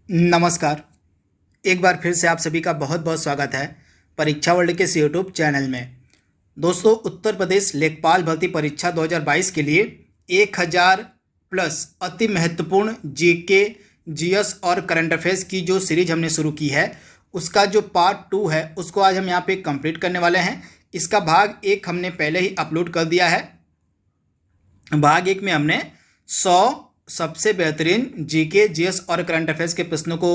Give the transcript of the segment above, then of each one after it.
नमस्कार। एक बार फिर से आप सभी का बहुत बहुत स्वागत है परीक्षा वर्ल्ड के इस यूट्यूब चैनल में। दोस्तों, उत्तर प्रदेश लेखपाल भर्ती परीक्षा 2022 के लिए 1000 प्लस अति महत्वपूर्ण जीके, जीएस और करंट अफेयर्स की जो सीरीज हमने शुरू की है उसका जो पार्ट 2 है उसको आज हम यहाँ पे कंप्लीट करने वाले हैं। इसका भाग 1 हमने पहले ही अपलोड कर दिया है। भाग 1 में हमने 100 सबसे बेहतरीन जीके, जीएस और करंट अफेयर्स के प्रश्नों को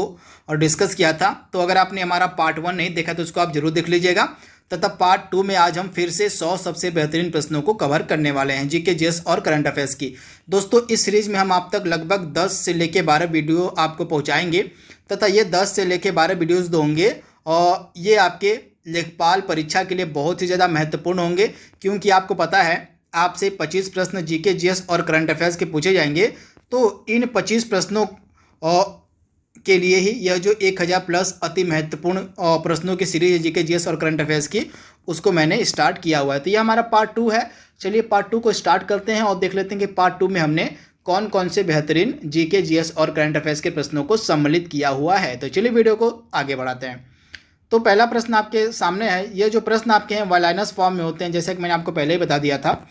और डिस्कस किया था। तो अगर आपने हमारा पार्ट 1 नहीं देखा तो उसको आप जरूर देख लीजिएगा। तथा पार्ट 2 में आज हम फिर से 100 सबसे बेहतरीन प्रश्नों को कवर करने वाले हैं, जीके, जीएस और करंट अफेयर्स की। दोस्तों, इस सीरीज में हम आप तक लगभग 10 से लेकर 12 वीडियो आपको पहुंचाएंगे तथा ये 10 से लेकर 12 वीडियोज़ होंगे और ये आपके लेखपाल परीक्षा के लिए बहुत ही ज़्यादा महत्वपूर्ण होंगे, क्योंकि आपको पता है आपसे 25 प्रश्न जीके, जीएस और करंट अफेयर्स के पूछे जाएंगे। तो इन 25 प्रश्नों के लिए ही यह जो 1000 प्लस अति महत्वपूर्ण प्रश्नों की सीरीज है जीके, जीएस और करंट अफेयर्स की, उसको मैंने स्टार्ट किया हुआ है। तो यह हमारा पार्ट 2 है। चलिए पार्ट 2 को स्टार्ट करते हैं और देख लेते हैं कि पार्ट 2 में हमने कौन कौन से बेहतरीन जीके, जीएस और करंट अफेयर्स के प्रश्नों को सम्मिलित किया हुआ है। तो चलिए वीडियो को आगे बढ़ाते हैं। तो पहला प्रश्न आपके सामने है। ये जो प्रश्न आपके हैं वालाइनस फॉर्म में होते हैं, जैसे कि मैंने आपको पहले ही बता दिया था।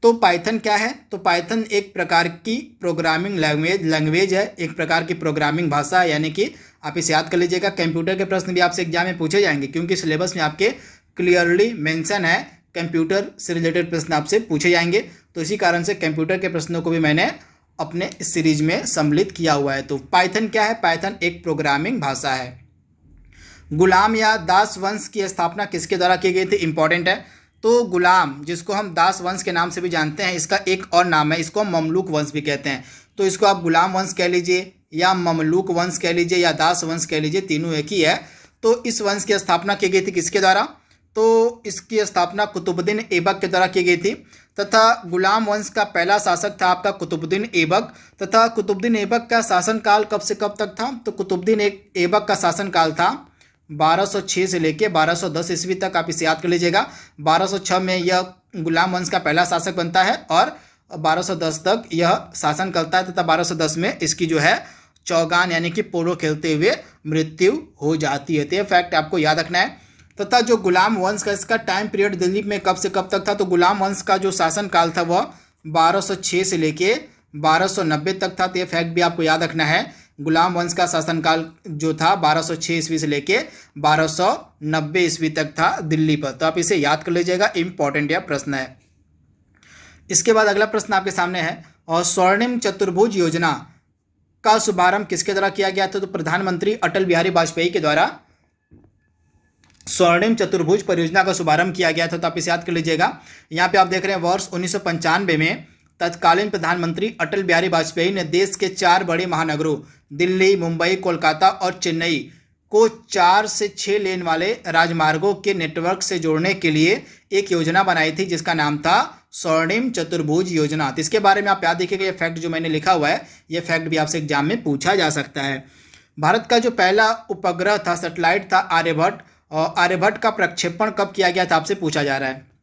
तो पाइथन क्या है? तो पाइथन एक प्रकार की प्रोग्रामिंग लैंग्वेज है, एक प्रकार की प्रोग्रामिंग भाषा है, यानी कि आप इसे याद कर लीजिएगा। कंप्यूटर के प्रश्न भी आपसे एग्जाम में पूछे जाएंगे, क्योंकि सिलेबस में आपके क्लियरली मेंशन है कंप्यूटर से रिलेटेड प्रश्न आपसे पूछे जाएंगे। तो इसी कारण से कंप्यूटर के प्रश्नों को भी मैंने अपने इस सीरीज में सम्मिलित किया हुआ है। तो पाइथन क्या है? पाइथन एक प्रोग्रामिंग भाषा है। गुलाम या दास वंश की स्थापना किसके द्वारा की गई थी? इंपॉर्टेंट है। तो गुलाम, जिसको हम दास वंश के नाम से भी जानते हैं, इसका एक और नाम है, इसको हम ममलूक वंश भी कहते हैं। तो इसको आप गुलाम वंश कह लीजिए या ममलूक वंश कह लीजिए या दास वंश कह लीजिए, तीनों एक ही है। तो इस वंश की स्थापना की गई थी किसके द्वारा? तो इसकी स्थापना कुतुबुद्दीन ऐबक के द्वारा की गई थी। तथा गुलाम वंश का पहला शासक था आपका कुतुबुद्दीन ऐबक। तथा कुतुबुद्दीन ऐबक का शासनकाल कब से कब तक था? तो कुतुबुद्दीन ऐबक का शासनकाल था 1206 से लेके 1210 ईस्वी तक। आप इसे याद कर लीजिएगा। 1206 में यह गुलाम वंश का पहला शासक बनता है और 1210 तक यह शासन करता है। तथा 1210 में इसकी जो है चौगान यानी कि पोलो खेलते हुए मृत्यु हो जाती है। तो यह फैक्ट आपको याद रखना है। तथा जो गुलाम वंश का इसका टाइम पीरियड दिल्ली में कब से कब तक था? तो गुलाम वंश का जो शासन काल था वह 1206 से लेके 1290 तक था। तो यह फैक्ट भी आपको याद रखना है। गुलाम वंश का शासनकाल जो था 1206 ईस्वी से लेके 1290 ईस्वी तक था दिल्ली पर। तो आप इसे याद कर लीजिएगा, इंपॉर्टेंट यह प्रश्न है। इसके बाद अगला प्रश्न आपके सामने है, और स्वर्णिम चतुर्भुज योजना का शुभारंभ किसके द्वारा किया गया था? तो प्रधानमंत्री अटल बिहारी वाजपेयी के द्वारा स्वर्णिम चतुर्भुज परियोजना का शुभारंभ किया गया था। तो आप इसे याद कर लीजिएगा। यहाँ पे आप देख रहे हैं वर्ष 1995 में तत्कालीन प्रधानमंत्री अटल बिहारी वाजपेयी ने देश के 4 बड़े महानगरों दिल्ली, मुंबई, कोलकाता और चेन्नई को 4 से 6 लेन वाले राजमार्गों के नेटवर्क से जोड़ने के लिए एक योजना बनाई थी, जिसका नाम था स्वर्णिम चतुर्भुज योजना। तो इसके बारे में आप याद रखिएगा। ये फैक्ट जो मैंने लिखा हुआ है, ये फैक्ट भी आपसे एग्जाम में पूछा जा सकता है। भारत का जो पहला उपग्रह था, सैटेलाइट था आर्यभट्ट, और आर्यभट्ट का प्रक्षेपण कब किया गया था आपसे पूछा जा रहा है।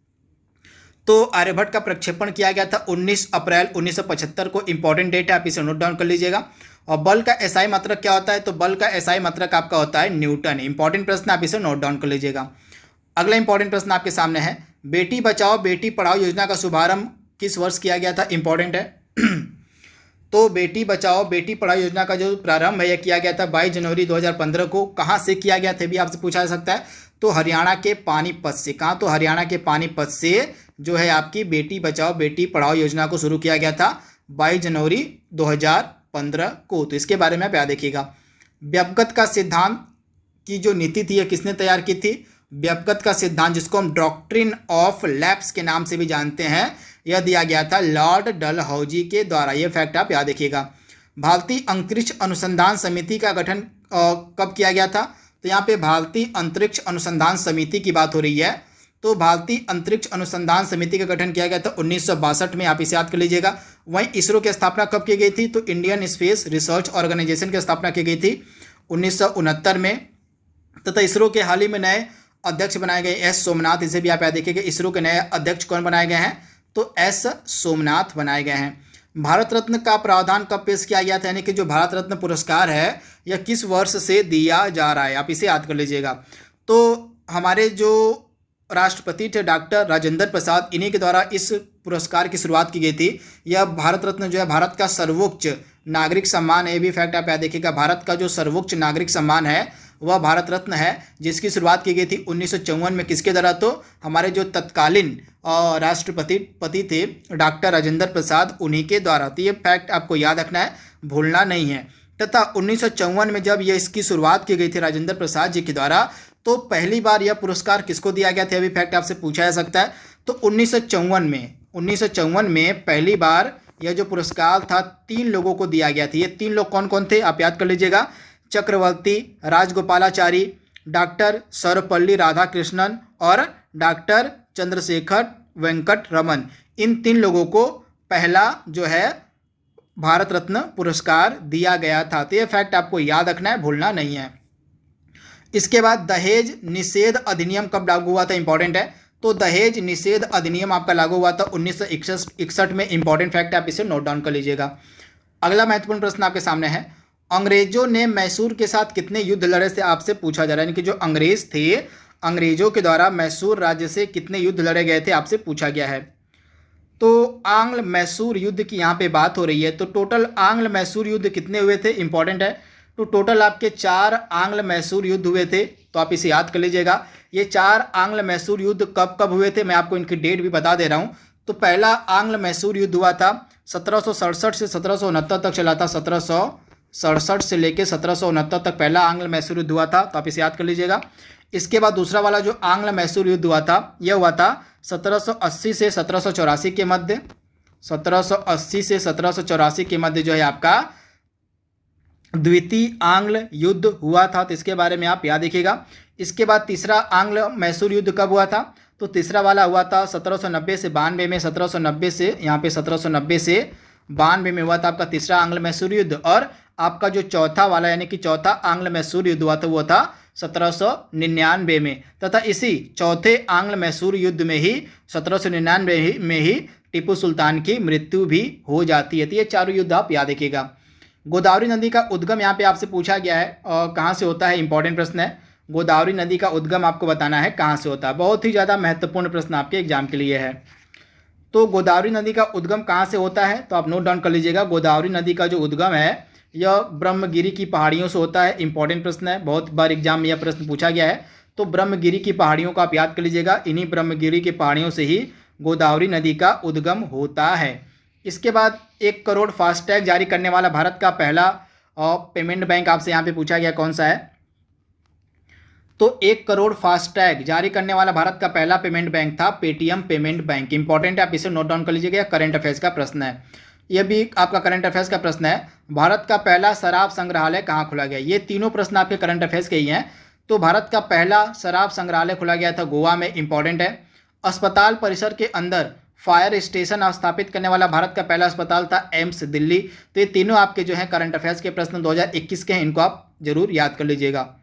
तो आर्यभट्ट का प्रक्षेपण किया गया था 19 अप्रैल 1975 को। इंपॉर्टेंट डेट है, आप इसे नोट डाउन कर लीजिएगा। और बल का एसआई मात्रक क्या होता है? तो बल का एसआई मात्रक आपका होता है न्यूटन। इंपॉर्टेंट प्रश्न, आप इसे नोट डाउन कर लीजिएगा। अगला इंपॉर्टेंट प्रश्न आपके सामने है, बेटी बचाओ बेटी पढ़ाओ योजना का शुभारंभ किस वर्ष किया गया था? इंपॉर्टेंट है। तो बेटी बचाओ बेटी पढ़ाओ योजना का जो प्रारंभ है यह किया गया था 22 जनवरी 2015 को। कहाँ से किया गया था भी आपसे पूछा जा सकता है। तो हरियाणा के पानीपत से। कहाँ? तो हरियाणा के पानीपत से जो है आपकी बेटी बचाओ बेटी पढ़ाओ योजना को शुरू किया गया था 22 जनवरी 2015 को। तो इसके बारे में आप याद रखिएगा। व्यपगत का सिद्धांत की जो नीति थी यह किसने तैयार की थी? व्यपगत का सिद्धांत, जिसको हम डॉक्ट्रिन ऑफ लैप्स के नाम से भी जानते हैं, यह दिया गया था लॉर्ड डलहौजी के द्वारा। यह फैक्ट आप याद रखिएगा। भारतीय अंतरिक्ष अनुसंधान समिति का गठन कब किया गया था? तो यहाँ पे भारतीय अंतरिक्ष अनुसंधान समिति की बात हो रही है। तो भारतीय अंतरिक्ष अनुसंधान समिति का गठन किया गया था 1962 में। आप इसे याद कर लीजिएगा। वहीं इसरो की स्थापना कब की गई थी? तो इंडियन स्पेस रिसर्च ऑर्गेनाइजेशन की स्थापना की गई थी 1969 में। तथा इसरो के हाल ही में नए अध्यक्ष बनाए गए एस सोमनाथ। इसे भी आप याद रखिएगा। इसरो के नए अध्यक्ष कौन बनाए गए हैं? तो एस सोमनाथ बनाए गए हैं। भारत रत्न का प्रावधान कब पेश किया गया था, यानी कि जो भारत रत्न पुरस्कार है यह किस वर्ष से दिया जा रहा है, आप इसे याद कर लीजिएगा। तो हमारे जो राष्ट्रपति थे डॉक्टर राजेंद्र प्रसाद, इन्हीं के द्वारा इस पुरस्कार की शुरुआत की गई थी। यह भारत रत्न जो है भारत का सर्वोच्च नागरिक सम्मान है, ये भी फैक्ट आप याद देखिएगा। भारत का जो सर्वोच्च नागरिक सम्मान है वह भारत रत्न है, जिसकी शुरुआत की गई थी 1954 में। किसके द्वारा? तो हमारे जो तत्कालीन राष्ट्रपति थे डॉक्टर राजेंद्र प्रसाद, उन्हीं के द्वारा। तो ये फैक्ट आपको याद रखना है, भूलना नहीं है। तथा 1954 में जब ये इसकी शुरुआत की गई थी राजेंद्र प्रसाद जी के द्वारा, तो पहली बार यह पुरस्कार किसको दिया गया था, अभी फैक्ट आपसे पूछा जा सकता है। तो 1954 में पहली बार यह जो पुरस्कार था 3 लोगों को दिया गया था। ये 3 लोग कौन कौन थे, आप याद कर लीजिएगा। चक्रवर्ती राजगोपालाचारी, डॉक्टर सर्वपल्ली राधाकृष्णन और डॉक्टर चंद्रशेखर वेंकट रमन। इन 3 लोगों को पहला जो है भारत रत्न पुरस्कार दिया गया था। तो ये फैक्ट आपको याद रखना है, भूलना नहीं है। इसके बाद दहेज निषेध अधिनियम कब लागू हुआ था, इंपॉर्टेंट है। तो दहेज निषेध अधिनियम आपका लागू हुआ था 1961 में। इंपॉर्टेंट फैक्ट आप इसे नोट डाउन कर लीजिएगा। अगला महत्वपूर्ण प्रश्न आपके सामने है, अंग्रेजों ने मैसूर के साथ कितने युद्ध लड़े से आपसे पूछा जा रहा है, यानी कि जो अंग्रेज थे, अंग्रेजों के द्वारा मैसूर राज्य से कितने युद्ध लड़े गए थे आपसे पूछा गया है। तो आंग्ल मैसूर युद्ध की यहाँ पे बात हो रही है। तो टोटल आंग्ल मैसूर युद्ध कितने हुए थे, इंपॉर्टेंट है। तो टोटल आपके 4 आंग्ल मैसूर युद्ध हुए थे, तो आप इसे याद कर लीजिएगा। ये 4 आंग्ल मैसूर युद्ध कब कब हुए थे, मैं आपको इनकी डेट भी बता दे रहा हूँ। तो पहला आंग्ल मैसूर युद्ध हुआ था 1767 से 1769 तक चला था। 1767 से लेकर 1769 तक पहला आंग्ल मैसूर युद्ध हुआ था, तो आप इसे याद कर लीजिएगा। इसके बाद दूसरा वाला जो आंग्ल मैसूर युद्ध हुआ था, यह हुआ था 1780 से 1784 के मध्य। 1780 से 1784 के मध्य जो है आपका द्वितीय आंग्ल युद्ध हुआ था, तो इसके बारे में आप याद रखिएगा। इसके बाद तीसरा आंग्ल मैसूर युद्ध कब हुआ था, तो तीसरा वाला हुआ था 1790 से 92 में। 1790 से यहाँ पे 1790 से 92 में हुआ था आपका तीसरा आंग्ल मैसूर युद्ध। और आपका जो चौथा वाला यानी कि चौथा आंग्ल मैसूर युद्ध हुआ था वो था 1799 में। तथा इसी चौथे आंग्ल मैसूर युद्ध में ही 1799 में ही टीपू सुल्तान की मृत्यु भी हो जाती है। तो ये चारों युद्ध आप याद रखिएगा। गोदावरी नदी का उद्गम यहाँ पे आपसे पूछा गया है और कहाँ से होता है, इंपॉर्टेंट प्रश्न है। गोदावरी नदी का उद्गम आपको बताना है कहाँ से होता है, बहुत ही ज़्यादा महत्वपूर्ण प्रश्न आपके एग्जाम के लिए है। तो गोदावरी नदी का उद्गम कहाँ से होता है, तो आप नोट डाउन कर लीजिएगा। गोदावरी नदी का जो उद्गम है यह ब्रह्मगिरी की पहाड़ियों से होता है। इंपॉर्टेंट प्रश्न है, बहुत बार एग्जाम में यह प्रश्न पूछा गया है। तो ब्रह्मगिरी की पहाड़ियों को आप याद कर लीजिएगा। इन्हीं ब्रह्मगिरी की पहाड़ियों से ही गोदावरी नदी का उद्गम होता है। इसके बाद 1 करोड़ फास्टैग जारी करने वाला भारत का पहला पेमेंट बैंक आपसे यहाँ पे पूछा गया कौन सा है। तो 1 करोड़ फास्टैग जारी करने वाला भारत का पहला पेमेंट बैंक था पेटीएम पेमेंट बैंक। इंपॉर्टेंट है, आप इसे नोट डाउन कर लीजिएगा। करंट अफेयर्स का प्रश्न है, यह भी आपका करंट अफेयर्स का प्रश्न है। भारत का पहला शराब संग्रहालय कहाँ खुला गया, ये तीनों प्रश्न आपके करंट अफेयर्स के ही हैं। तो भारत का पहला शराब संग्रहालय खुला गया था गोवा में। इंपॉर्टेंट है। अस्पताल परिसर के अंदर फायर स्टेशन स्थापित करने वाला भारत का पहला अस्पताल था एम्स दिल्ली। तो ये तीनों आपके जो है करंट अफेयर्स के प्रश्न 2021 के हैं, इनको आप जरूर याद कर लीजिएगा।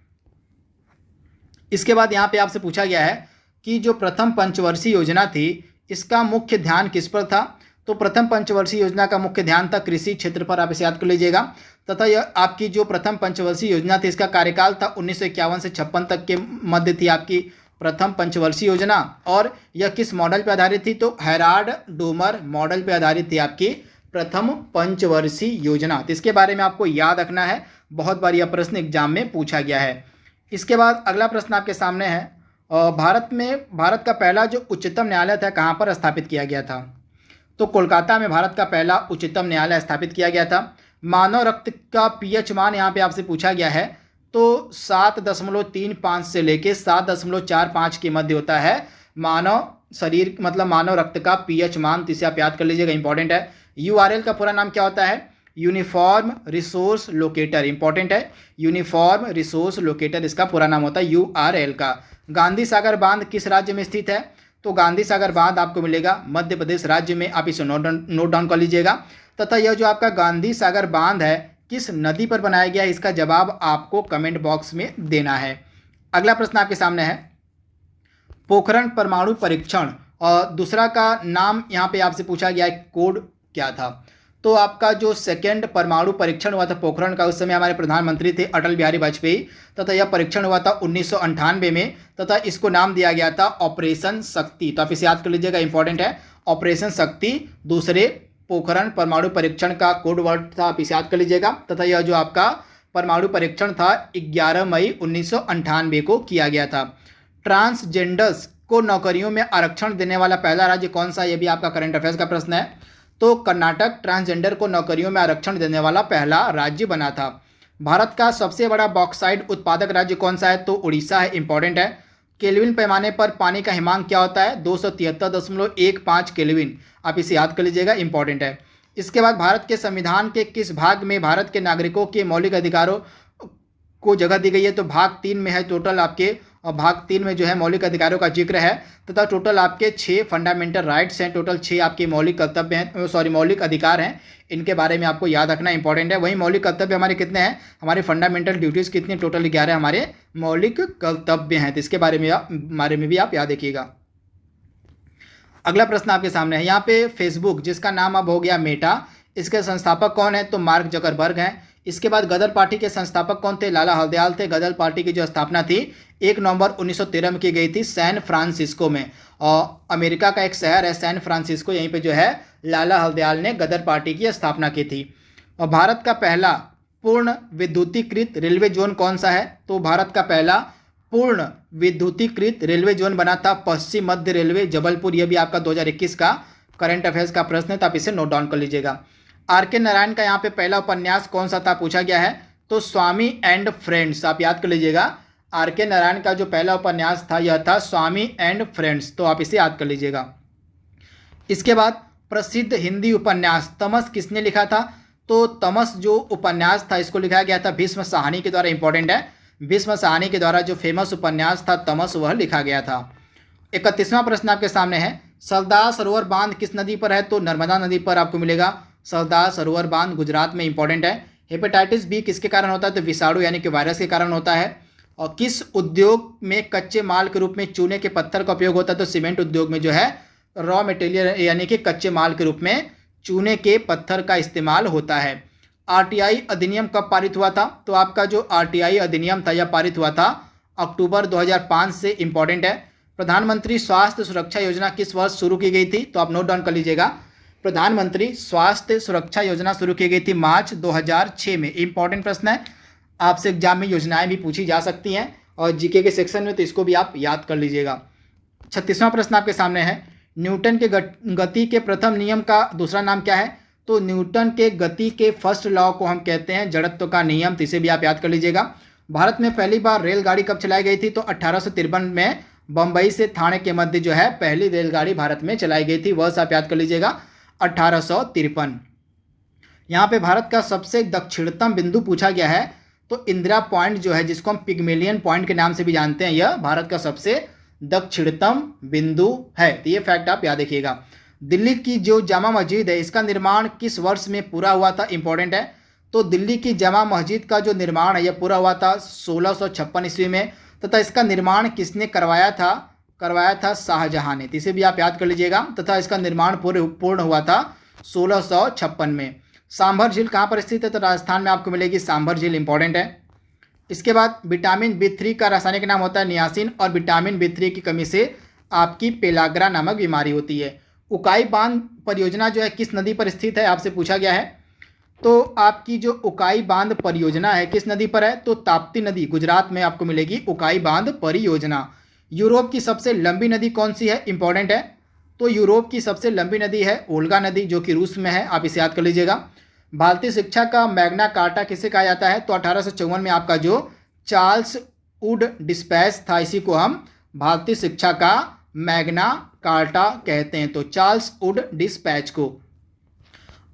इसके बाद यहाँ पे आपसे पूछा गया है कि जो प्रथम पंचवर्षीय योजना थी इसका मुख्य ध्यान किस पर था। तो प्रथम पंचवर्षीय योजना का मुख्य ध्यान था कृषि क्षेत्र पर, आप इसे याद कर लीजिएगा। तथा यह आपकी जो प्रथम पंचवर्षीय योजना थी इसका कार्यकाल था 1951 से 56 तक के मध्य थी आपकी प्रथम पंचवर्षीय योजना। और यह किस मॉडल पर आधारित थी, तो हेराल्ड डोमर मॉडल पर आधारित थी आपकी प्रथम पंचवर्षीय योजना। तो इसके बारे में आपको याद रखना है, बहुत बार यह प्रश्न एग्जाम में पूछा गया है। इसके बाद अगला प्रश्न आपके सामने है, भारत का पहला जो उच्चतम न्यायालय था कहाँ पर स्थापित किया गया था। तो कोलकाता में भारत का पहला उच्चतम न्यायालय स्थापित किया गया था। मानव रक्त का पीएच मान यहाँ पे आपसे पूछा गया है, तो 7.35 से लेके 7.45 के मध्य होता है मानव शरीर मतलब मानव रक्त का पीएच मान। इसे आप याद कर लीजिएगा, इंपॉर्टेंट है। यूआरएल का पूरा नाम क्या होता है, यूनिफॉर्म रिसोर्स लोकेटर। इंपॉर्टेंट है, यूनिफॉर्म रिसोर्स लोकेटर इसका पूरा नाम होता है यूआरएल का। गांधी सागर बांध किस राज्य में स्थित है, तो गांधी सागर बांध आपको मिलेगा मध्य प्रदेश राज्य में, आप इसे नोट डाउन कर लीजिएगा। तथा यह जो आपका गांधी सागर बांध है किस नदी पर बनाया गया है, इसका जवाब आपको कमेंट बॉक्स में देना है। अगला प्रश्न आपके सामने है, पोखरण परमाणु परीक्षण और दूसरा का नाम यहाँ पे आपसे पूछा गया है, कोड क्या था। तो आपका जो सेकेंड परमाणु परीक्षण हुआ था पोखरण का, उस समय हमारे प्रधानमंत्री थे अटल बिहारी वाजपेयी, तथा यह परीक्षण हुआ था 1998 में, तथा इसको नाम दिया गया था ऑपरेशन शक्ति। तो आप इसे याद कर लीजिएगा, इंपॉर्टेंट है ऑपरेशन शक्ति। दूसरे पोखरण परमाणु परीक्षण का कोड वर्ड था, आप इसे याद कर लीजिएगा। तथा यह जो आपका परमाणु परीक्षण था 11 मई 1998 को किया गया था। ट्रांसजेंडर्स को नौकरियों में आरक्षण देने वाला पहला राज्य कौन सा, यह भी आपका करंट अफेयर्स का प्रश्न है। तो कर्नाटक ट्रांसजेंडर को नौकरियों में आरक्षण देने वाला पहला राज्य बना था। भारत का सबसे बड़ा बॉक्साइट उत्पादक राज्य कौन सा है, तो उड़ीसा है, इंपॉर्टेंट है। केल्विन पैमाने पर पानी का हिमांक क्या होता है, 273.15 केल्विन, आप इसे याद कर लीजिएगा, इंपॉर्टेंट है। इसके बाद भारत के संविधान के किस भाग में भारत के नागरिकों के मौलिक अधिकारों को जगह दी गई है, तो भाग 3 में है। टोटल आपके भाग 3 में जो है मौलिक अधिकारों का जिक्र है, तथा टोटल आपके 6 फंडामेंटल राइट्स हैं, टोटल 6 आपके मौलिक कर्तव्य हैं, मौलिक अधिकार हैं, इनके बारे में आपको याद रखना इंपॉर्टेंट है। वहीं मौलिक कर्तव्य हमारे कितने हैं, हमारे फंडामेंटल ड्यूटीज़ कितने, टोटल 11 हमारे मौलिक कर्तव्य हैं, तो इसके बारे में भी आप याद रखिएगा। अगला प्रश्न आपके सामने है, यहाँ पे फेसबुक जिसका नाम अब हो गया मेटा, इसके संस्थापक कौन है, तो मार्क जकरबर्ग हैं। इसके बाद गदर पार्टी के संस्थापक कौन थे, लाला हरदयाल थे। गदर पार्टी की जो स्थापना थी 1 नवंबर 1913 में की गई थी सैन फ्रांसिस्को में, और अमेरिका का एक शहर है सैन फ्रांसिस्को, यहीं पे जो है लाला हरदयाल ने गदर पार्टी की स्थापना की थी। और भारत का पहला पूर्ण विद्युतीकृत रेलवे जोन कौन सा है, तो भारत का पहला पूर्ण विद्युतीकृत रेलवे जोन बना था पश्चिम मध्य रेलवे जबलपुर, यह भी आपका 2021 का करंट अफेयर्स का प्रश्न है, तो आप इसे नोट डाउन कर लीजिएगा। आर.के. नारायण का यहाँ पे पहला उपन्यास कौन सा था पूछा गया है, तो स्वामी एंड फ्रेंड्स, आप याद कर लीजिएगा। आर.के. नारायण का जो पहला उपन्यास था यह था स्वामी एंड फ्रेंड्स, तो आप इसे याद कर लीजिएगा। इसके बाद प्रसिद्ध हिंदी उपन्यास तमस किसने लिखा था, तो तमस जो उपन्यास था इसको लिखा गया था भीष्म साहनी के द्वारा, इंपॉर्टेंट है। भीष्म साहनी के द्वारा जो फेमस उपन्यास था तमस, वह लिखा गया था। 31वां प्रश्न आपके सामने है, सरदार सरोवर बांध किस नदी पर है, तो नर्मदा नदी पर आपको मिलेगा सरदार सरोवर बांध, गुजरात में, इंपॉर्टेंट है। हेपेटाइटिस बी किसके कारण होता है, तो विषाणु यानी कि वायरस के कारण होता है। और किस उद्योग में कच्चे माल के रूप में चूने के पत्थर का उपयोग होता है, तो सीमेंट उद्योग में जो है रॉ मटेरियल यानी कि कच्चे माल के रूप में चूने के पत्थर का इस्तेमाल होता है। आरटीआई अधिनियम कब पारित हुआ था, तो आपका जो आरटीआई अधिनियम था यह पारित हुआ था अक्टूबर 2005 से, इंपॉर्टेंट है। प्रधानमंत्री स्वास्थ्य सुरक्षा योजना किस वर्ष शुरू की गई थी, तो आप नोट डाउन कर लीजिएगा। प्रधानमंत्री स्वास्थ्य सुरक्षा योजना शुरू की गई थी मार्च 2006 में, इंपॉर्टेंट प्रश्न है। आपसे एग्जाम में योजनाएं भी पूछी जा सकती हैं और जीके के सेक्शन में, तो इसको भी आप याद कर लीजिएगा। 36वां प्रश्न आपके सामने है, न्यूटन के गति के प्रथम नियम का दूसरा नाम क्या है, तो न्यूटन के गति के फर्स्ट लॉ को हम कहते हैं जड़त्व का नियम, तो इसे भी आप याद कर लीजिएगा। भारत में पहली बार रेलगाड़ी कब चलाई गई थी, तो 1853 में बम्बई से थाने के मध्य जो है पहली रेलगाड़ी भारत में चलाई गई थी, वर्ष आप याद कर लीजिएगा 1853। यहाँ पे भारत का सबसे दक्षिणतम बिंदु पूछा गया है, तो इंदिरा पॉइंट जो है जिसको हम पिग्मेलियन पॉइंट के नाम से भी जानते हैं, यह भारत का सबसे दक्षिणतम बिंदु है, तो ये फैक्ट आप याद रखिएगा। दिल्ली की जो जामा मस्जिद है इसका निर्माण किस वर्ष में पूरा हुआ था, इंपॉर्टेंट है। तो दिल्ली की जामा मस्जिद का जो निर्माण है यह पूरा हुआ था 1656 ईस्वी में, तथा इसका निर्माण किसने करवाया था शाहजहां ने, इसे भी आप याद कर लीजिएगा। तथा इसका निर्माण पूर्ण हुआ था 1656 में। सांभर झील कहाँ पर स्थित है, तो राजस्थान में आपको मिलेगी सांभर झील, इंपॉर्टेंट है। इसके बाद विटामिन B3 का रासायनिक नाम होता है नियासिन, और विटामिन B3 की कमी से आपकी पेलाग्रा नामक बीमारी होती है। उकाई बांध परियोजना जो है किस नदी पर स्थित है, आपसे पूछा गया है। तो आपकी जो उकाई बांध परियोजना है किस नदी पर है, तो ताप्ती नदी, गुजरात में आपको मिलेगी उकाई बांध परियोजना। यूरोप की सबसे लंबी नदी कौन सी है, इंपॉर्टेंट है। तो यूरोप की सबसे लंबी नदी है ओल्गा नदी, जो कि रूस में है, आप इसे याद कर लीजिएगा। भारतीय शिक्षा का मैग्ना कार्टा किसे कहा जाता है, तो 1854 में आपका जो चार्ल्स वुड डिस्पैच था, इसी को हम भारतीय शिक्षा का मैग्ना कार्टा कहते हैं, तो चार्ल्स वुड डिस्पैच को।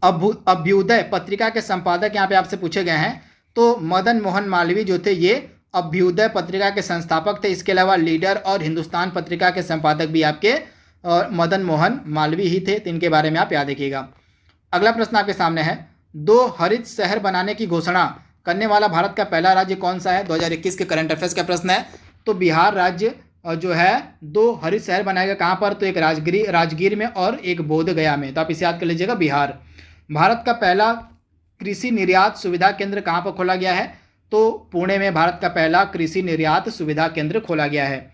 अभ्युदय पत्रिका के संपादक यहाँ पे आपसे पूछे गए हैं, तो मदन मोहन मालवीय जो थे ये अभ्युदय पत्रिका के संस्थापक थे। इसके अलावा लीडर और हिंदुस्तान पत्रिका के संपादक भी आपके मदन मोहन मालवीय ही थे, तो इनके बारे में आप याद रखिएगा। अगला प्रश्न आपके सामने है, 2 हरित शहर बनाने की घोषणा करने वाला भारत का पहला राज्य कौन सा है, 2021 के करंट अफेयर्स का प्रश्न है। तो बिहार राज्य जो है 2 हरित शहर बनाएगा, कहाँ पर, तो एक राजगीर में और एक बोध गया में, तो आप इसे याद कर लीजिएगा बिहार। भारत का पहला कृषि निर्यात सुविधा केंद्र कहाँ पर खोला गया है? तो पुणे में भारत का पहला कृषि निर्यात सुविधा केंद्र खोला गया है।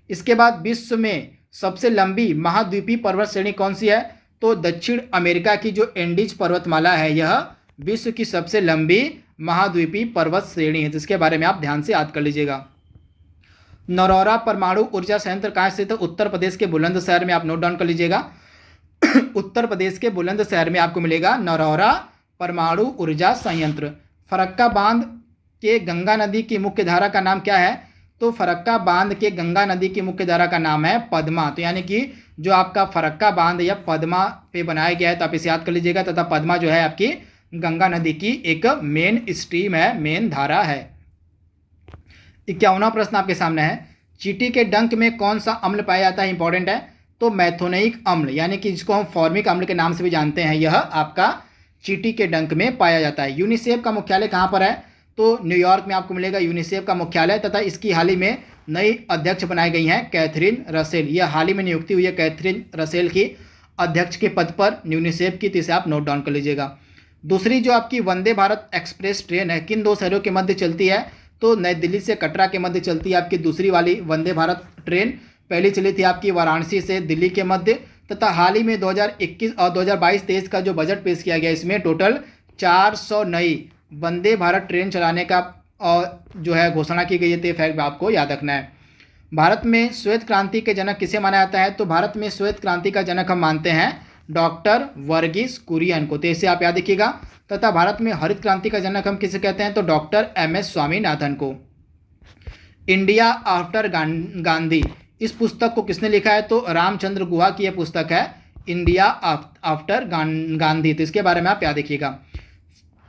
इसके बाद विश्व में सबसे लंबी महाद्वीपीय पर्वत श्रेणी कौन सी है? तो दक्षिण अमेरिका की जो एंडीज पर्वतमाला है यह विश्व की सबसे लंबी महाद्वीपीय पर्वत श्रेणी है, जिसके बारे में आप ध्यान से याद कर लीजिएगा। नरौरा परमाणु ऊर्जा संयंत्र कहाँ स्थित है? उत्तर प्रदेश के बुलंदशहर में, आप नोट डाउन कर लीजिएगा। उत्तर प्रदेश के बुलंदशहर में आपको मिलेगा नरौरा परमाणु ऊर्जा संयंत्र। फरक्का बांध के गंगा नदी की मुख्य धारा का नाम क्या है? तो फरक्का बांध के गंगा नदी की मुख्य धारा का नाम है पद्मा। तो यानी कि जो आपका फरक्का बांध या पद्मा पे बनाया गया है, तो आप इसे याद कर लीजिएगा। तथा पद्मा जो है आपकी गंगा नदी की एक मेन स्ट्रीम है, मेन धारा है। 51वां प्रश्न आपके सामने है, चींटी के डंक में कौन सा अम्ल पाया जाता है? इंपॉर्टेंट है। तो मैथोनिक अम्ल, यानी कि जिसको हम फॉर्मिक अम्ल के नाम से भी जानते हैं, यह आपका चींटी के डंक में पाया जाता है। यूनिसेफ का मुख्यालय कहाँ पर है? तो न्यूयॉर्क में आपको मिलेगा यूनिसेफ का मुख्यालय। तथा इसकी हाल ही में नई अध्यक्ष बनाई गई हैं कैथरीन रसेल। यह हाल ही में नियुक्ति हुई है कैथरीन रसेल की अध्यक्ष के पद पर यूनिसेफ की, तो इसे आप नोट डाउन कर लीजिएगा। दूसरी जो आपकी वंदे भारत एक्सप्रेस ट्रेन है किन दो शहरों के मध्य चलती है? तो नई दिल्ली से कटरा के मध्य चलती है आपकी दूसरी वाली वंदे भारत ट्रेन। पहली चली थी आपकी वाराणसी से दिल्ली के मध्य। तथा हाल ही में 2021 और 2022-23 का जो बजट पेश किया गया, इसमें टोटल 400 नई वंदे भारत ट्रेन चलाने का जो है घोषणा की गई है। तो फैक्ट आपको याद रखना है। भारत में श्वेत क्रांति के जनक किसे माना जाता है? तो भारत में श्वेत क्रांति का जनक हम मानते हैं डॉक्टर वर्गीस कुरियन को, तो इसे आप याद रखिएगा। तथा भारत में हरित क्रांति का जनक हम किसे कहते हैं? तो डॉक्टर MS स्वामीनाथन को। इंडिया आफ्टर गांधी, इस पुस्तक को किसने लिखा है? तो रामचंद्र गुहा की यह पुस्तक है, इंडिया आफ्टर गांधी। तो इसके बारे में आप याद रखिएगा।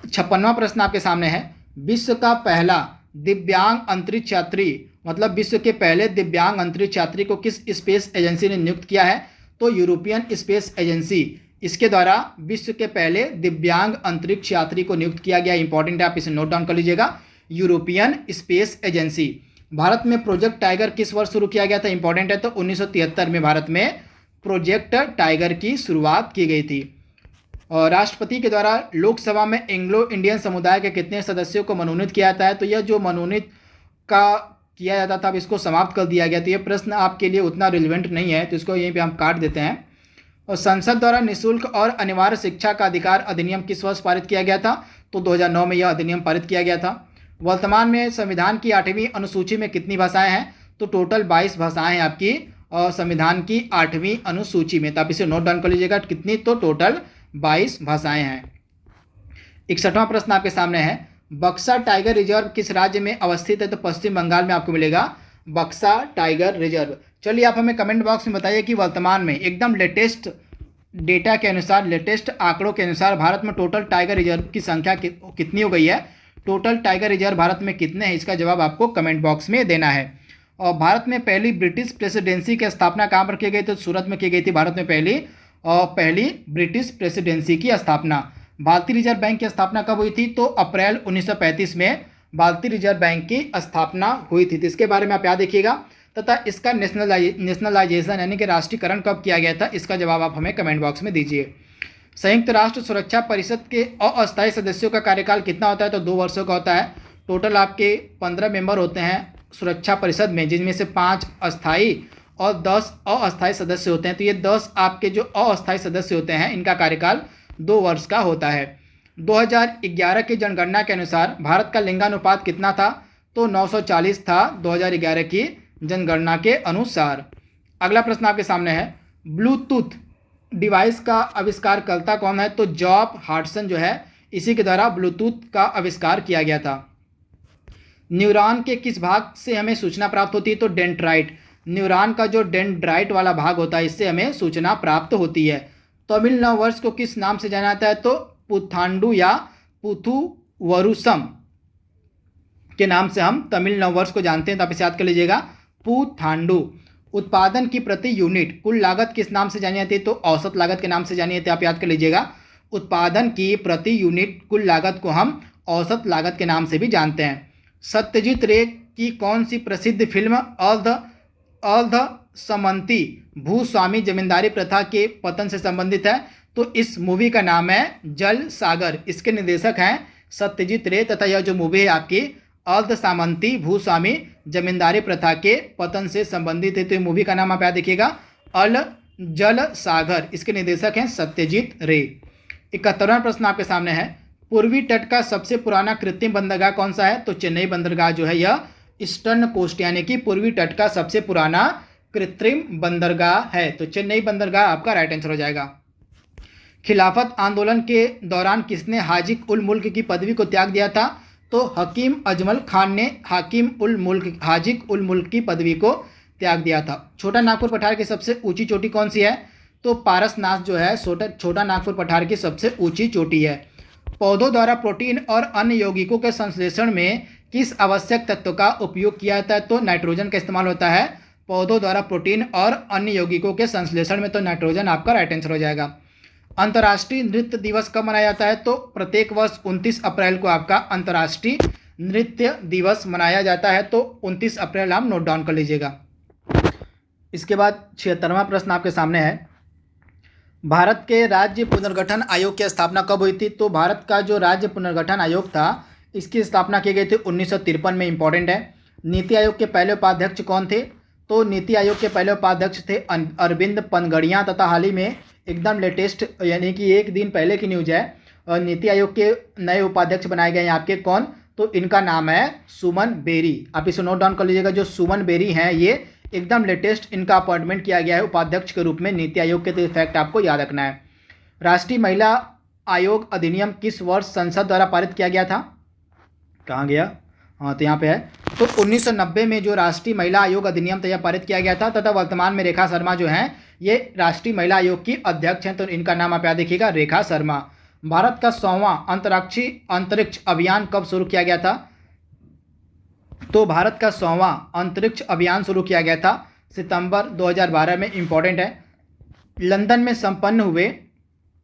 56वां प्रश्न आपके सामने है, विश्व का पहला दिव्यांग अंतरिक्ष यात्री, मतलब विश्व के पहले दिव्यांग अंतरिक्ष यात्री को किस स्पेस एजेंसी ने नियुक्त किया है? तो यूरोपियन स्पेस एजेंसी, इसके द्वारा विश्व के पहले दिव्यांग अंतरिक्ष यात्री को नियुक्त किया गया। इंपॉर्टेंट है, आप इसे नोट डाउन कर लीजिएगा, यूरोपियन स्पेस एजेंसी। भारत में प्रोजेक्ट टाइगर किस वर्ष शुरू किया गया था? इंपॉर्टेंट है। तो 1973 में भारत में प्रोजेक्ट टाइगर की शुरुआत की गई थी। और राष्ट्रपति के द्वारा लोकसभा में एंग्लो इंडियन समुदाय के कितने सदस्यों को मनोनीत किया जाता है? तो यह जो मनोनीत का किया जाता था, अब इसको समाप्त कर दिया गया। तो यह प्रश्न आपके लिए उतना रिलेवेंट नहीं है, तो इसको यहीं पे हम काट देते हैं। और संसद द्वारा निःशुल्क और अनिवार्य शिक्षा का अधिकार अधिनियम किस वर्ष पारित किया गया था? तो 2009 में यह अधिनियम पारित किया गया था। वर्तमान में संविधान की 8वीं अनुसूची में कितनी भाषाएं हैं? तो टोटल 22 भाषाएं हैं आपकी और संविधान की 8वीं अनुसूची में। तो आप इसे नोट डाउन कर लीजिएगा, कितनी? तो टोटल 22 भाषाएं हैं। 61वां प्रश्न आपके सामने है, बक्सा टाइगर रिजर्व किस राज्य में अवस्थित है? तो पश्चिम बंगाल में आपको मिलेगा बक्सा टाइगर रिजर्व। चलिए आप हमें कमेंट बॉक्स में बताइए कि वर्तमान में एकदम लेटेस्ट डेटा के अनुसार, लेटेस्ट आंकड़ों के अनुसार भारत में टोटल टाइगर रिजर्व की संख्या कितनी हो गई है? टोटल टाइगर रिजर्व भारत में कितने हैं? इसका जवाब आपको कमेंट बॉक्स में देना है। और भारत में पहली ब्रिटिश प्रेसिडेंसी की स्थापना कहाँ पर की गई? तो सूरत में की गई थी भारत में पहली ब्रिटिश प्रेसिडेंसी की स्थापना। भारतीय रिजर्व बैंक की स्थापना कब हुई थी? तो अप्रैल 1935 में भारतीय रिजर्व बैंक की स्थापना हुई थी। तो इसके बारे में आप याद रखिएगा। तथा इसका नेशनलाइजेशन यानी कि राष्ट्रीयकरण कब किया गया था? इसका जवाब आप हमें कमेंट बॉक्स में दीजिए। संयुक्त राष्ट्र सुरक्षा परिषद के अस्थायी सदस्यों का कार्यकाल कितना होता है? तो 2 वर्षों का होता है। टोटल आपके 15 मेंबर होते हैं सुरक्षा परिषद में, जिनमें से 5 अस्थायी और 10 अस्थायी सदस्य होते हैं। तो ये 10 आपके जो अस्थायी सदस्य होते हैं, इनका कार्यकाल 2 वर्ष का होता है। 2011 की जनगणना के अनुसार भारत का लिंगानुपात कितना था? तो 940 था 2011 की जनगणना के अनुसार। अगला प्रश्न आपके सामने है, ब्लूटूथ डिवाइस का आविष्कारकर्ता कौन है? तो जॉब हार्टसन जो है, इसी के द्वारा ब्लूटूथ का आविष्कार किया गया था। न्यूरॉन के किस भाग से हमें सूचना प्राप्त होती है? तो डेंड्राइट, न्यूरॉन का जो डेंड्राइट वाला भाग होता है, इससे हमें सूचना प्राप्त होती है। तमिल नववर्ष को किस नाम से जाना जाता है? तो पुथांडु या पुथुवरुषम के नाम से हम तमिल नववर्ष को जानते हैं। तो आप इसे याद कर लीजिएगा, पुथांडु। उत्पादन की प्रति यूनिट कुल लागत किस नाम से जानी जाती है? तो औसत लागत के नाम से जानी जाती है। आप याद कर लीजिएगा, उत्पादन की प्रति यूनिट कुल लागत को हम औसत लागत के नाम से भी जानते हैं। सत्यजीत रे की कौन सी प्रसिद्ध फिल्म अर्ध समंती भूस्वामी जमींदारी प्रथा के पतन से संबंधित है? तो इस मूवी का नाम है जल सागर। इसके निर्देशक हैं सत्यजीत रे तथा यह जो मूवी है आपकी अर्ध सामंती भूस्वामी जमींदारी प्रथा के पतन से संबंधित है। तो ये मूवी का नाम आप याद रखिएगा जल सागर। इसके निर्देशक हैं सत्यजीत रे। 71वां प्रश्न आपके सामने है, पूर्वी तट का सबसे पुराना कृत्रिम बंदरगाह कौन सा है? तो चेन्नई बंदरगाह जो है यह ईस्टर्न कोस्ट यानी कि पूर्वी तट का सबसे पुराना कृत्रिम बंदरगाह है। तो चेन्नई बंदरगाह आपका राइट आंसर हो जाएगा। खिलाफत आंदोलन के दौरान किसने हाजिक उल मुल्क की पदवी को त्याग दिया था? तो हकीम अजमल खान ने हाजिक उल मुल्क की पदवी को त्याग दिया था। छोटा नागपुर पठार की सबसे ऊंची चोटी कौन सी है? तो पारसनाथ जो है छोटा नागपुर पठार की सबसे ऊंची चोटी है। पौधों द्वारा प्रोटीन और अन्य यौगिकों के संश्लेषण में किस आवश्यक तत्व का उपयोग किया जाता है? तो नाइट्रोजन का इस्तेमाल होता है पौधों द्वारा प्रोटीन और अन्य यौगिकों के संश्लेषण में। तो नाइट्रोजन आपका राइट आंसर हो जाएगा। अंतर्राष्ट्रीय नृत्य दिवस कब मनाया जाता है? तो प्रत्येक वर्ष 29 अप्रैल को आपका अंतर्राष्ट्रीय नृत्य दिवस मनाया जाता है। तो 29 अप्रैल आप नोट डाउन कर लीजिएगा। इसके बाद 76वां प्रश्न आपके सामने है, भारत के राज्य पुनर्गठन आयोग की स्थापना कब हुई थी? तो भारत का जो राज्य पुनर्गठन आयोग था इसकी स्थापना की गई थी 1953 में। इंपॉर्टेंट है। नीति आयोग के पहले उपाध्यक्ष कौन थे? तो नीति आयोग के पहले उपाध्यक्ष थे अरविंद पनगड़िया तथा हाल ही में एकदम लेटेस्ट यानी कि एक दिन पहले की न्यूज है, नीति आयोग के नए उपाध्यक्ष बनाए गए हैं आपके कौन? तो इनका नाम है सुमन बेरी। आप इसे नोट डाउन कर लीजिएगा। जो सुमन बेरी हैं ये एकदम लेटेस्ट इनका अपॉइंटमेंट किया गया है उपाध्यक्ष के रूप में नीति आयोग के। तो फैक्ट आपको याद रखना है। राष्ट्रीय महिला आयोग अधिनियम किस वर्ष संसद द्वारा पारित किया गया था? कहाँ गया? हाँ, तो यहाँ पे है। तो 1990 में जो राष्ट्रीय महिला आयोग अधिनियम तैयार पारित किया गया था तथा वर्तमान में रेखा शर्मा जो हैं ये राष्ट्रीय महिला आयोग की अध्यक्ष हैं। तो इनका नाम आप याद रखिएगा, रेखा शर्मा। भारत का 100वां अंतरिक्ष अभियान कब शुरू किया गया था? तो भारत का 100वां अंतरिक्ष अभियान शुरू किया गया था सितंबर 2012 में। इंपॉर्टेंट है। लंदन में संपन्न हुए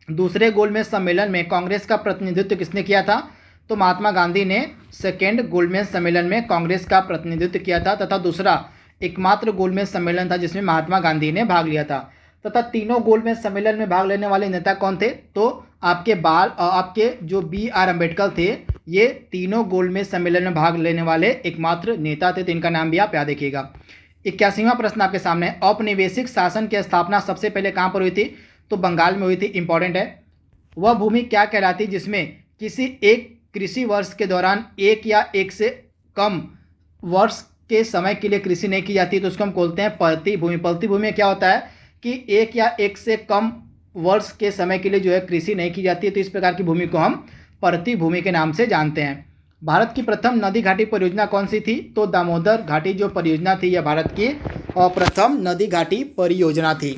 दूसरे गोलमेज सम्मेलन में कांग्रेस का प्रतिनिधित्व किसने किया था? तो महात्मा गांधी ने सेकेंड गोलमेज सम्मेलन में कांग्रेस का प्रतिनिधित्व किया था तथा दूसरा एकमात्र गोलमेज सम्मेलन था जिसमें महात्मा गांधी ने भाग लिया था। तथा तीनों गोलमेज सम्मेलन में भाग लेने वाले नेता कौन थे? तो आपके जो BR अम्बेडकर थे ये तीनों गोलमेज सम्मेलन में भाग लेने वाले एकमात्र नेता थे। तो इनका नाम भी आप याद रखिएगा। 81वां प्रश्न आपके सामने है, औपनिवेशिक शासन की स्थापना सबसे पहले कहाँ पर हुई थी? तो बंगाल में हुई थी। इंपॉर्टेंट है। वह भूमि क्या कहलाती जिसमें किसी एक कृषि वर्ष के दौरान एक या एक से कम वर्ष के समय के लिए कृषि नहीं की जाती? तो उसको हम बोलते हैं परती भूमि। परती भूमि में क्या होता है कि एक या एक से कम वर्ष के समय के लिए जो है कृषि नहीं की जाती है। तो इस प्रकार की भूमि को हम परती भूमि के नाम से जानते हैं। भारत की प्रथम नदी घाटी परियोजना कौन सी थी? तो दामोदर घाटी जो परियोजना थी यह भारत की प्रथम नदी घाटी परियोजना थी।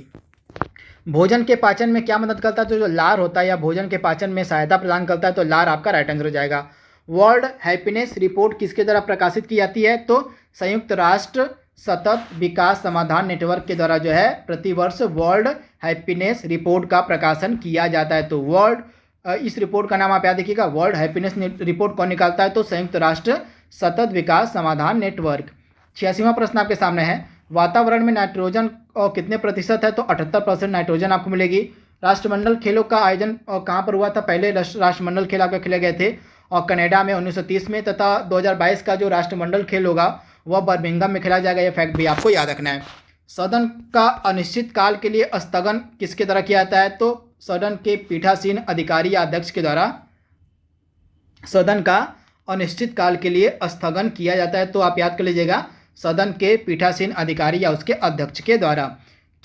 भोजन के पाचन में क्या मदद करता है? तो जो लार होता है या भोजन के पाचन में सहायता प्रदान करता है। तो लार आपका राइट आंसर हो जाएगा। वर्ल्ड हैप्पीनेस रिपोर्ट किसके द्वारा प्रकाशित की जाती है? तो संयुक्त राष्ट्र सतत विकास समाधान नेटवर्क के द्वारा जो है प्रतिवर्ष वर्ल्ड हैप्पीनेस रिपोर्ट का प्रकाशन किया जाता है। तो इस रिपोर्ट का नाम आप याद रखिएगा। वर्ल्ड हैप्पीनेस रिपोर्ट कौन निकालता है? तो संयुक्त राष्ट्र सतत विकास समाधान नेटवर्क। 86वां प्रश्न आपके सामने है, वातावरण में नाइट्रोजन कितने प्रतिशत है? तो 78% नाइट्रोजन आपको मिलेगी। राष्ट्रमंडल खेलों का आयोजन कहाँ पर हुआ था? पहले राष्ट्रमंडल खेल आपके खेले गए थे और कनाडा में 1930 में, तथा 2022 का जो राष्ट्रमंडल खेल होगा वह बर्मिंघम में खेला जाएगा। यह फैक्ट भी आपको याद रखना है। सदन का अनिश्चित काल के लिए स्थगन किसके द्वारा किया जाता है? तो सदन के पीठासीन अधिकारी या अध्यक्ष के द्वारा सदन का अनिश्चित काल के लिए स्थगन किया जाता है। तो आप याद कर लीजिएगा, सदन के पीठासीन अधिकारी या उसके अध्यक्ष के द्वारा।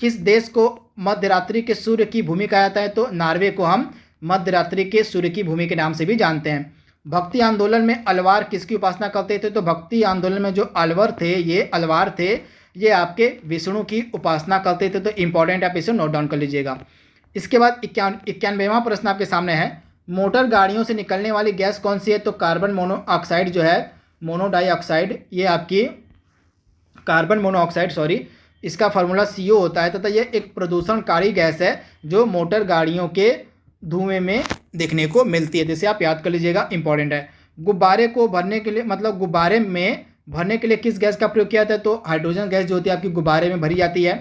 किस देश को मध्यरात्रि के सूर्य की भूमि कहा जाता है? तो नॉर्वे को हम मध्यरात्रि के सूर्य की भूमि के नाम से भी जानते हैं। भक्ति आंदोलन में अलवार किसकी उपासना करते थे? तो भक्ति आंदोलन में जो अलवर थे ये अलवार थे, ये आपके विष्णु की उपासना करते थे। तो इंपॉर्टेंट आप इसे नोट डाउन कर लीजिएगा। इसके बाद 91वां प्रश्न आपके सामने है, मोटर गाड़ियों से निकलने वाली गैस कौन सी है? तो कार्बन मोनोऑक्साइड जो है, मोनोडाइऑक्साइड, ये आपकी कार्बन मोनोऑक्साइड इसका फार्मूला CO होता है तथा यह एक प्रदूषणकारी गैस है जो मोटर गाड़ियों के धुएं में देखने को मिलती है। जैसे आप याद कर लीजिएगा, इंपॉर्टेंट है। गुब्बारे को भरने के लिए गुब्बारे में भरने के लिए किस गैस का प्रयोग किया जाता है? तो हाइड्रोजन गैस जो होती है आपकी गुब्बारे में भरी जाती है।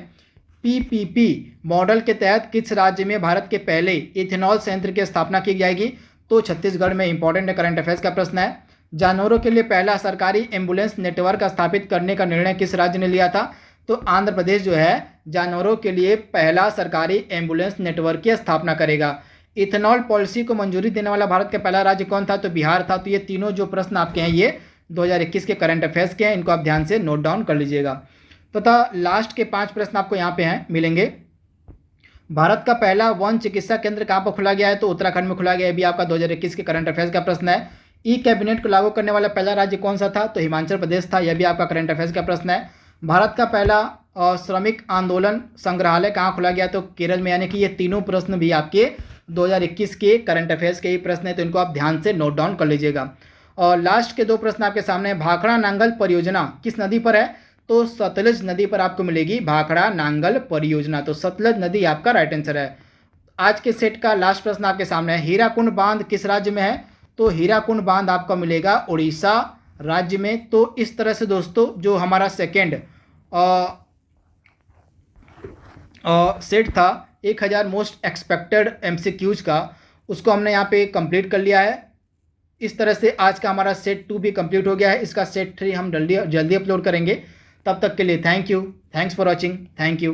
पीपीपी मॉडल के तहत किस राज्य में भारत के पहले इथेनॉल संयंत्र की स्थापना की जाएगी? तो छत्तीसगढ़ में। इंपॉर्टेंट करंट अफेयर्स का प्रश्न है। जानवरों के लिए पहला सरकारी एम्बुलेंस नेटवर्क स्थापित करने का निर्णय किस राज्य ने लिया था? तो आंध्र प्रदेश जो है जानवरों के लिए पहला सरकारी एम्बुलेंस नेटवर्क की स्थापना करेगा। इथेनॉल पॉलिसी को मंजूरी देने वाला भारत का पहला राज्य कौन था? तो बिहार था। तो ये तीनों जो प्रश्न आपके हैं ये 2021 के करंट अफेयर्स के हैं, इनको आप ध्यान से नोट डाउन कर लीजिएगा। तथा लास्ट के 5 प्रश्न आपको यहाँ पे हैं मिलेंगे। भारत का पहला वन चिकित्सा केंद्र कहाँ पर खुला गया है? तो उत्तराखंड में खुला गया है। भी आपका 2021 के करंट अफेयर्स का प्रश्न है। ई कैबिनेट को लागू करने वाला पहला राज्य कौन सा था? तो हिमाचल प्रदेश था। यह भी आपका करंट अफेयर्स का प्रश्न है। भारत का पहला श्रमिक आंदोलन संग्रहालय कहाँ खुला गया? तो केरल में। यानी कि ये तीनों प्रश्न भी आपके 2021 के करंट अफेयर्स के ही प्रश्न है, तो इनको आप ध्यान से नोट डाउन कर लीजिएगा। और लास्ट के 2 प्रश्न आपके सामने। भाखड़ा नांगल परियोजना किस नदी पर है? तो सतलज नदी पर आपको मिलेगी भाखड़ा नांगल परियोजना। तो सतलज नदी आपका राइट आंसर है। आज के सेट का लास्ट प्रश्न आपके सामने है। हीराकुंड बांध किस राज्य में है? तो हीराकुंड बांध आपका मिलेगा उड़ीसा राज्य में। तो इस तरह से दोस्तों जो हमारा सेकेंड सेट था 1000 मोस्ट एक्सपेक्टेड एमसीक्यूज का, उसको हमने यहाँ पे कंप्लीट कर लिया है। इस तरह से आज का हमारा सेट 2 भी कंप्लीट हो गया है। इसका सेट 3 हम जल्दी अपलोड करेंगे। तब तक के लिए thank you, thanks for watching, thank you.